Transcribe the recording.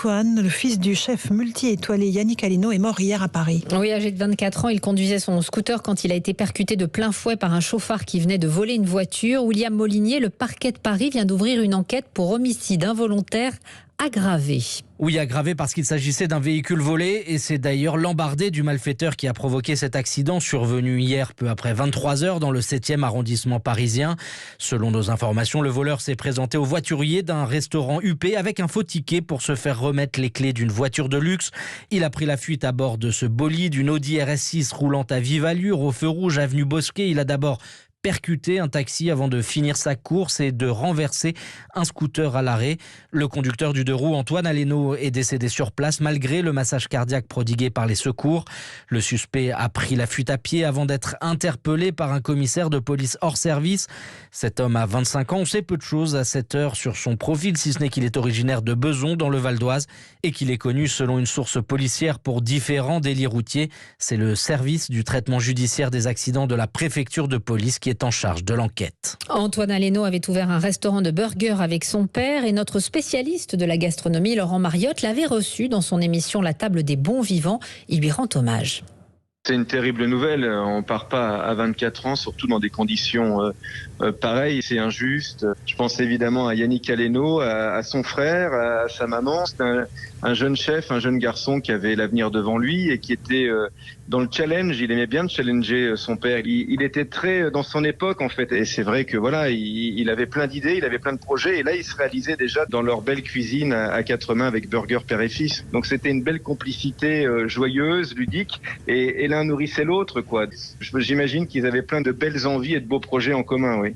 Antoine, le fils du chef multi-étoilé Yannick Aleno, est mort hier à Paris. Oui, âgé de 24 ans, il conduisait son scooter quand il a été percuté de plein fouet par un chauffard qui venait de voler une voiture. William Molinier, le parquet de Paris vient d'ouvrir une enquête pour homicide involontaire aggravé. Oui, aggravé parce qu'il s'agissait d'un véhicule volé et c'est d'ailleurs l'embardé du malfaiteur qui a provoqué cet accident survenu hier peu après 23h dans le 7e arrondissement parisien. Selon nos informations, le voleur s'est présenté au voiturier d'un restaurant huppé avec un faux ticket pour se faire remettre les clés d'une voiture de luxe. Il a pris la fuite à bord de ce bolide, une Audi RS6 roulant à vive allure au feu rouge avenue Bosquet. Il a d'abord percuté un taxi avant de finir sa course et de renverser un scooter à l'arrêt. Le conducteur du deux roues, Antoine Aleno, est décédé sur place malgré le massage cardiaque prodigué par les secours. Le suspect a pris la fuite à pied avant d'être interpellé par un commissaire de police hors service. Cet homme a 25 ans. On sait peu de choses à cette heure sur son profil, si ce n'est qu'il est originaire de Bezons dans le Val d'Oise et qu'il est connu selon une source policière pour différents délits routiers. C'est le service du traitement judiciaire des accidents de la préfecture de police qui est en charge de l'enquête. Antoine Aleno avait ouvert un restaurant de burgers avec son père et notre spécialiste de la gastronomie, Laurent Mariotte, l'avait reçu dans son émission La Table des Bons Vivants. Il lui rend hommage. C'est une terrible nouvelle, on part pas à 24 ans, surtout dans des conditions pareilles, c'est injuste. Je pense évidemment à Yannick Aleno, à son frère, à sa maman. C'est un jeune chef, un jeune garçon qui avait l'avenir devant lui et qui était dans le challenge. Il aimait bien challenger son père. Il était très dans son époque en fait. Et c'est vrai que voilà, il avait plein d'idées, il avait plein de projets. Et là, il se réalisait déjà dans leur belle cuisine à quatre mains avec burger père et fils. Donc c'était une belle complicité joyeuse, ludique. Et l'un nourrissait l'autre, quoi. J'imagine qu'ils avaient plein de belles envies et de beaux projets en commun, oui.